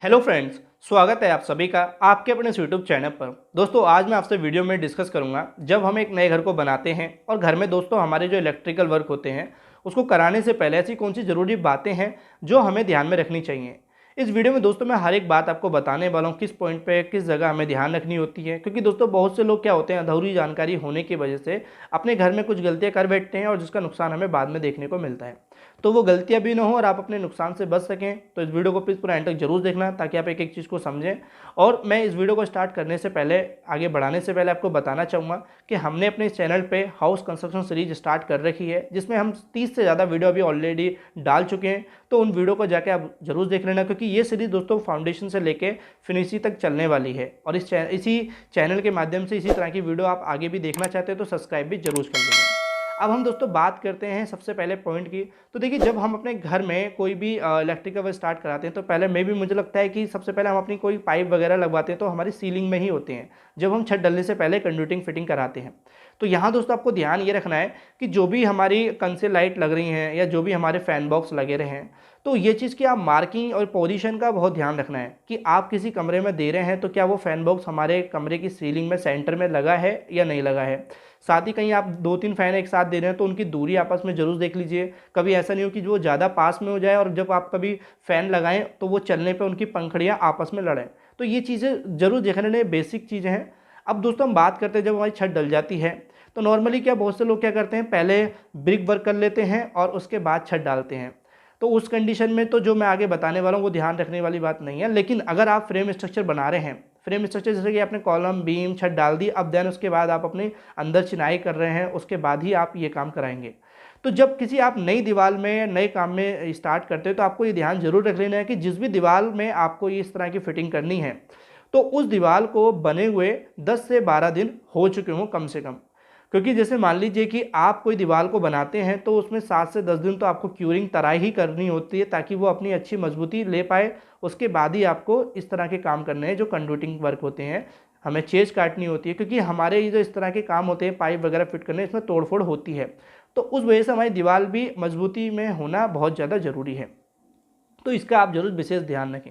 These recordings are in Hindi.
हेलो फ्रेंड्स, स्वागत है आप सभी का आपके अपने यूट्यूब चैनल पर। दोस्तों आज मैं आपसे वीडियो में डिस्कस करूंगा जब हम एक नए घर को बनाते हैं और घर में दोस्तों हमारे जो इलेक्ट्रिकल वर्क होते हैं उसको कराने से पहले ऐसी कौन सी ज़रूरी बातें हैं जो हमें ध्यान में रखनी चाहिए। इस वीडियो में दोस्तों मैं हर एक बात आपको बताने वाला हूँ, किस पॉइंट पे किस जगह हमें ध्यान रखनी होती है, क्योंकि दोस्तों बहुत से लोग क्या होते हैं अधूरी जानकारी होने की वजह से अपने घर में कुछ गलतियाँ कर बैठते हैं और जिसका नुकसान हमें बाद में देखने को मिलता है। तो वो गलतियां भी ना हो और आप अपने नुकसान से बच सकें तो इस वीडियो को प्लीज़ पूरा एंड तक जरूर देखना ताकि आप एक एक चीज़ को समझें। और मैं इस वीडियो को स्टार्ट करने से पहले, आगे बढ़ाने से पहले आपको बताना चाहूँगा कि हमने अपने इस चैनल पे हाउस कंस्ट्रक्शन सीरीज स्टार्ट कर रखी है जिसमें हम 30 से ज़्यादा वीडियो अभी ऑलरेडी डाल चुके हैं। तो उन वीडियो को जाके आप जरूर देख लेना, क्योंकि ये सीरीज दोस्तों फाउंडेशन से लेके फिनिशिंग तक चलने वाली है। और इसी चैनल के माध्यम से इसी तरह की वीडियो आप आगे भी देखना चाहते हैं तो सब्सक्राइब भी जरूर कर लेना। अब हम दोस्तों बात करते हैं सबसे पहले पॉइंट की। तो देखिए, जब हम अपने घर में कोई भी इलेक्ट्रिकल वर्क स्टार्ट कराते हैं तो पहले मुझे लगता है कि सबसे पहले हम अपनी कोई पाइप वगैरह लगवाते हैं तो हमारी सीलिंग में ही होते हैं, जब हम छत डलने से पहले कंडक्टिंग फिटिंग कराते हैं। तो यहाँ दोस्तों आपको ध्यान ये रखना है कि जो भी हमारी कंसे लाइट लग रही हैं या जो भी हमारे फैन बॉक्स लगे रहे हैं, तो ये चीज़ की आप मार्किंग और पोजीशन का बहुत ध्यान रखना है कि आप किसी कमरे में दे रहे हैं तो क्या वो फैन बॉक्स हमारे कमरे की सीलिंग में सेंटर में लगा है या नहीं लगा है। साथ ही कहीं आप 2-3 फैन एक साथ दे रहे हैं तो उनकी दूरी आपस में जरूर देख लीजिए। कभी ऐसा नहीं हो कि वो ज़्यादा पास में हो जाए और जब आप कभी फ़ैन लगाएं तो वो चलने पे उनकी पंखड़ियाँ आपस में लड़ें। तो ये चीज़ें जरूर देखने बेसिक चीज़ें हैं। अब दोस्तों हम बात करते हैं जब हमारी छत डल जाती है तो नॉर्मली क्या बहुत से लोग क्या करते हैं, पहले ब्रिक वर्क कर लेते हैं और उसके बाद छत डालते हैं। तो उस कंडीशन में तो जो मैं आगे बताने वाला हूँ वो ध्यान रखने वाली बात नहीं है। लेकिन अगर आप फ्रेम स्ट्रक्चर बना रहे हैं, फ्रेम स्ट्रक्चर जैसे कि आपने कॉलम बीम छत डाल दी, अब देन उसके बाद आप अपने अंदर चिनाई कर रहे हैं, उसके बाद ही आप ये काम कराएंगे। तो जब किसी आप नई दीवार में नए काम में स्टार्ट करते हो तो आपको ये ध्यान जरूर रख लेना है कि जिस भी दीवार में आपको इस तरह की फिटिंग करनी है तो उस दीवार को बने हुए 10 से 12 दिन हो चुके हों कम से कम। क्योंकि जैसे मान लीजिए कि आप कोई दीवार को बनाते हैं तो उसमें 7 से 10 दिन तो आपको क्यूरिंग तराई ही करनी होती है ताकि वो अपनी अच्छी मजबूती ले पाए। उसके बाद ही आपको इस तरह के काम करने हैं जो कंडक्टिंग वर्क होते हैं, हमें चेज काटनी होती है, क्योंकि हमारे ये जो इस तरह के काम होते हैं पाइप वगैरह फिट करने, इसमें तोड़फोड़ होती है। तो उस वजह से हमारी दीवार भी मजबूती में होना बहुत ज़्यादा ज़रूरी है। तो इसका आप जरूर विशेष ध्यान रखें।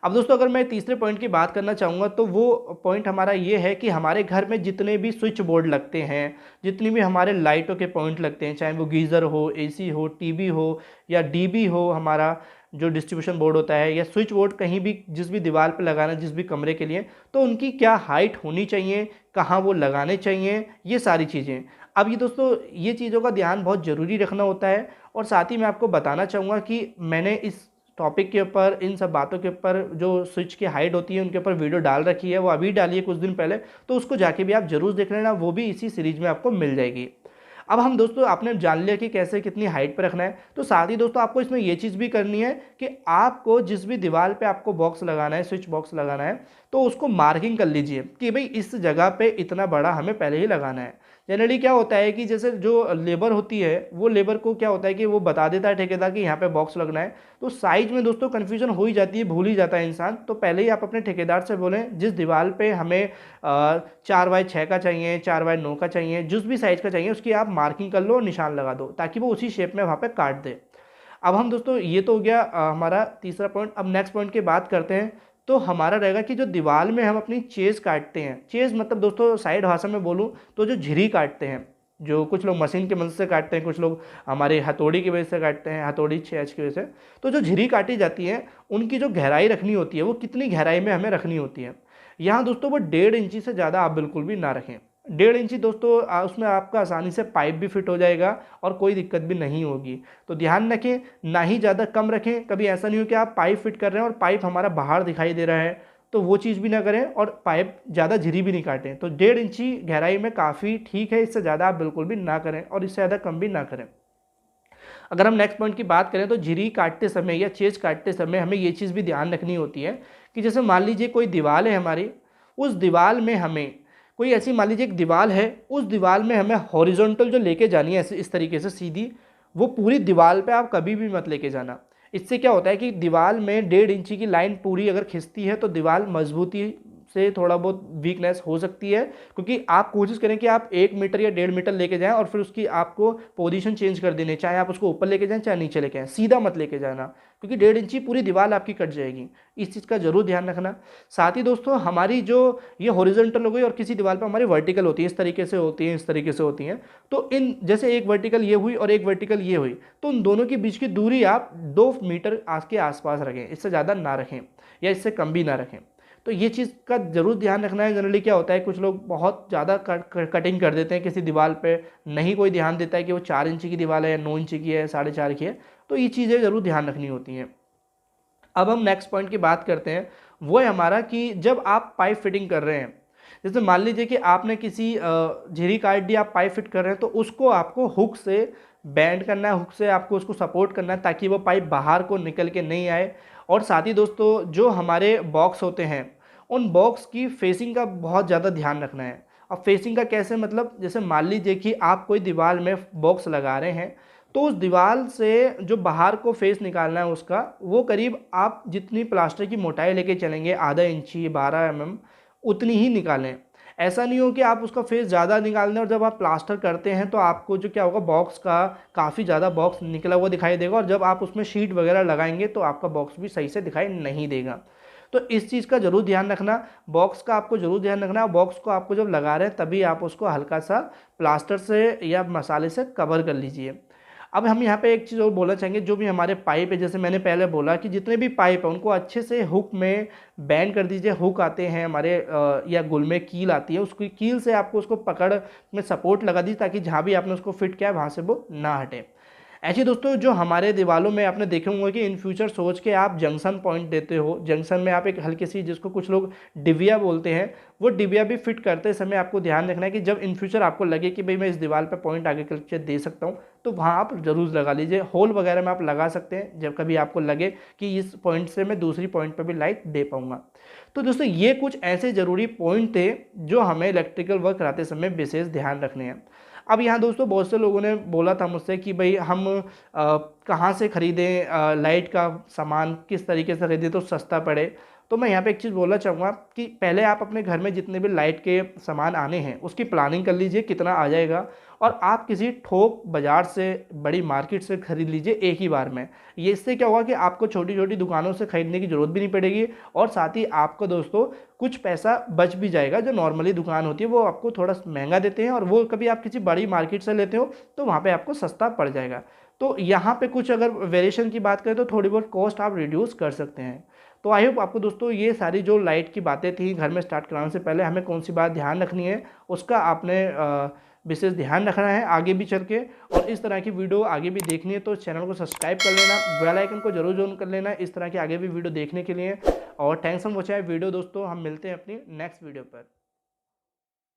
अब दोस्तों अगर मैं तीसरे पॉइंट की बात करना चाहूँगा तो वो पॉइंट हमारा ये है कि हमारे घर में जितने भी स्विच बोर्ड लगते हैं, जितनी भी हमारे लाइटों के पॉइंट लगते हैं, चाहे वो गीज़र हो, एसी हो, टीवी हो या डीबी हो, हमारा जो डिस्ट्रीब्यूशन बोर्ड होता है, या स्विच बोर्ड कहीं भी जिस भी दीवार पर लगाना जिस भी कमरे के लिए, तो उनकी क्या हाइट होनी चाहिए, कहाँ वो लगाने चाहिए, ये सारी चीज़ें। अब ये दोस्तों ये चीज़ों का ध्यान बहुत ज़रूरी रखना होता है। और साथ ही मैं आपको बताना चाहूँगा कि मैंने इस टॉपिक के ऊपर, इन सब बातों के ऊपर, जो स्विच की हाइट होती है उनके ऊपर वीडियो डाल रखी है, वो अभी डाली है कुछ दिन पहले, तो उसको जाके भी आप जरूर देख लेना, वो भी इसी सीरीज में आपको मिल जाएगी। अब हम दोस्तों आपने जान लिया कि कैसे कितनी हाइट पर रखना है, तो साथ ही दोस्तों आपको इसमें ये चीज़ भी करनी है कि आपको जिस भी दीवार पे आपको बॉक्स लगाना है, स्विच बॉक्स लगाना है, तो उसको मार्किंग कर लीजिए कि भाई इस जगह पे इतना बड़ा हमें पहले ही लगाना है। जनरली क्या होता है कि जैसे जो लेबर होती है वो लेबर को क्या होता है कि वो बता देता है ठेकेदार कि यहाँ पे बॉक्स लगना है, तो साइज में दोस्तों कन्फ्यूजन हो ही जाती है, भूल ही जाता है इंसान। तो पहले ही आप अपने ठेकेदार से बोलें जिस दीवार पे हमें 4x6 का चाहिए, 4x9 का चाहिए, जिस भी साइज़ का चाहिए उसकी आप मार्किंग कर लो और निशान लगा दो ताकि वो उसी शेप में वहाँ पे काट दे। अब हम दोस्तों ये तो हो गया हमारा तीसरा पॉइंट। अब नेक्स्ट पॉइंट की बात करते हैं। तो हमारा रहेगा कि जो दीवार में हम अपनी चेज़ काटते हैं, चेज़ मतलब दोस्तों साइड भाषा में बोलूँ तो जो झिरी काटते हैं, जो कुछ लोग मशीन की मदद से काटते हैं, कुछ लोग हमारे हथौड़ी की वजह से काटते हैं, हथौड़ी 6H की वजह से। तो जो झिरी काटी जाती है उनकी जो गहराई रखनी होती है वो कितनी गहराई में हमें रखनी होती है। यहाँ दोस्तों वो 1.5 इंची से ज़्यादा आप बिल्कुल भी ना रखें। 1.5 इंची दोस्तों उसमें आपका आसानी से पाइप भी फिट हो जाएगा और कोई दिक्कत भी नहीं होगी। तो ध्यान रखें, ना ही ज़्यादा कम रखें। कभी ऐसा नहीं हो कि आप पाइप फिट कर रहे हैं और पाइप हमारा बाहर दिखाई दे रहा है, तो वो चीज़ भी ना करें और पाइप ज़्यादा झिरी भी नहीं काटें। तो 1.5 इंची गहराई में काफ़ी ठीक है, इससे ज़्यादा आप बिल्कुल भी ना करें और इससे ज़्यादा कम भी ना करें। अगर हम नेक्स्ट पॉइंट की बात करें तो झिरी काटते समय या चेज काटते समय हमें ये चीज़ भी ध्यान रखनी होती है कि जैसे मान लीजिए कोई दीवार है हमारी, उस दीवार में हमें कोई ऐसी, मान लीजिए एक दीवार है, उस दीवार में हमें हॉरिजॉन्टल जो लेके जानी है इस तरीके से सीधी, वो पूरी दीवार पे आप कभी भी मत लेके जाना। इससे क्या होता है कि दीवार में 1.5 इंची की लाइन पूरी अगर खिंचती है तो दीवार मजबूती से थोड़ा बहुत वीकनेस हो सकती है, क्योंकि आप कोशिश करें कि आप 1 मीटर या 1.5 मीटर लेके जाएं और फिर उसकी आपको पोजीशन चेंज कर देनी, चाहे आप उसको ऊपर लेके जाएं चाहे नीचे लेके आएं, सीधा मत लेके जाना। क्योंकि 1.5 इंची पूरी दीवार आपकी कट जाएगी। इस चीज़ का जरूर ध्यान रखना। साथ ही दोस्तों हमारी जो ये हॉरिजॉन्टल हो गई और किसी दीवार पर हमारी वर्टिकल होती है, इस तरीके से होती है, इस तरीके से होती हैं, तो इन जैसे एक वर्टिकल ये हुई और एक वर्टिकल ये हुई, तो उन दोनों के बीच की दूरी आप 2 मीटर के आसपास रखें, इससे ज़्यादा ना रखें या इससे कम भी ना रखें। तो ये चीज़ का ज़रूर ध्यान रखना है। जनरली क्या होता है, कुछ लोग बहुत ज़्यादा कटिंग कर देते हैं किसी दीवार पे, नहीं कोई ध्यान देता है कि वो 4 इंची की दीवार है या 9 इंची की है, 4.5 की है। तो ये चीज़ें ज़रूर ध्यान रखनी होती हैं। अब हम नेक्स्ट पॉइंट की बात करते हैं, वो है हमारा कि जब आप पाइप फिटिंग कर रहे हैं, जैसे मान लीजिए कि आपने किसी झिरी काट दी, आप पाइप फिट कर रहे हैं, तो उसको आपको हुक से बैंड करना है, हुक से आपको उसको सपोर्ट करना है ताकि वो पाइप बाहर को निकल के नहीं आए। और साथ ही दोस्तों जो हमारे बॉक्स होते हैं, उन बॉक्स की फेसिंग का बहुत ज़्यादा ध्यान रखना है। अब फेसिंग का कैसे, मतलब जैसे मान लीजिए कि आप कोई दीवार में बॉक्स लगा रहे हैं, तो उस दीवार से जो बाहर को फेस निकालना है उसका, वो करीब आप जितनी प्लास्टर की मोटाई लेके चलेंगे, आधा इंची 12 mm, उतनी ही निकालें। ऐसा नहीं हो कि आप उसका फेस ज़्यादा निकाल दें और जब आप प्लास्टर करते हैं तो आपको जो क्या होगा, बॉक्स का काफ़ी ज़्यादा बॉक्स निकला हुआ दिखाई देगा, और जब आप उसमें शीट वगैरह लगाएंगे तो आपका बॉक्स भी सही से दिखाई नहीं देगा। तो इस चीज़ का ज़रूर ध्यान रखना, बॉक्स का आपको ज़रूर ध्यान रखना। बॉक्स को आपको जब लगा रहे हैं तभी आप उसको हल्का सा प्लास्टर से या मसाले से कवर कर लीजिए। अब हम यहाँ पे एक चीज़ और बोलना चाहेंगे, जो भी हमारे पाइप है, जैसे मैंने पहले बोला कि जितने भी पाइप है उनको अच्छे से हुक में बैंड कर दीजिए। हुक आते हैं हमारे या गुल में कील आती है, उसकी कील से आपको उसको पकड़ में सपोर्ट लगा दीजिए ताकि जहाँ भी आपने उसको फिट किया है वहाँ से वो ना हटे। ऐसे दोस्तों जो हमारे दीवारों में आपने देखे होंगे कि इन फ्यूचर सोच के आप जंक्शन पॉइंट देते हो, जंक्शन में आप एक हल्की सी, जिसको कुछ लोग डिबिया बोलते हैं, वो डिबिया भी फिट करते समय आपको ध्यान रखना है कि जब इन फ्यूचर आपको लगे कि भाई मैं इस दीवार पे पॉइंट आगे करके दे सकता हूँ, तो वहाँ आप जरूर लगा लीजिए। होल वगैरह में आप लगा सकते हैं जब कभी आपको लगे कि इस पॉइंट से मैं दूसरी पॉइंट पर भी लाइट दे पाऊँगा। तो दोस्तों ये कुछ ऐसे ज़रूरी पॉइंट थे जो हमें इलेक्ट्रिकल वर्क कराते समय विशेष ध्यान रखने हैं। अब यहाँ दोस्तों बहुत से लोगों ने बोला था मुझसे कि भाई हम कहाँ से ख़रीदें, लाइट का सामान किस तरीके से खरीदें तो सस्ता पड़े। तो मैं यहाँ पे एक चीज़ बोलना चाहूँगा कि पहले आप अपने घर में जितने भी लाइट के सामान आने हैं उसकी प्लानिंग कर लीजिए कितना आ जाएगा, और आप किसी थोक बाज़ार से, बड़ी मार्केट से ख़रीद लीजिए एक ही बार में। ये इससे क्या होगा कि आपको छोटी छोटी दुकानों से ख़रीदने की ज़रूरत भी नहीं पड़ेगी, और साथ ही आपको दोस्तों कुछ पैसा बच भी जाएगा। जो नॉर्मली दुकान होती है वो आपको थोड़ा महंगा देते हैं, और वो कभी आप किसी बड़ी मार्केट से लेते हो तो वहाँ पे आपको सस्ता पड़ जाएगा। तो यहाँ पे कुछ अगर वेरिएशन की बात करें तो थोड़ी बहुत कॉस्ट आप रिड्यूस कर सकते हैं। तो आई होप आपको दोस्तों ये सारी जो लाइट की बातें थी, घर में स्टार्ट कराने से पहले हमें कौन सी बात ध्यान रखनी है उसका आपने विशेष ध्यान रखना है आगे भी चल के। और इस तरह की वीडियो आगे भी देखनी है तो चैनल को सब्सक्राइब कर लेना, बेल आइकन को जरूर ऑन कर लेना इस तरह की आगे भी वीडियो देखने के लिए। और थैंक्स फॉर वॉचिंग वीडियो दोस्तों, हम मिलते हैं अपनी नेक्स्ट वीडियो पर।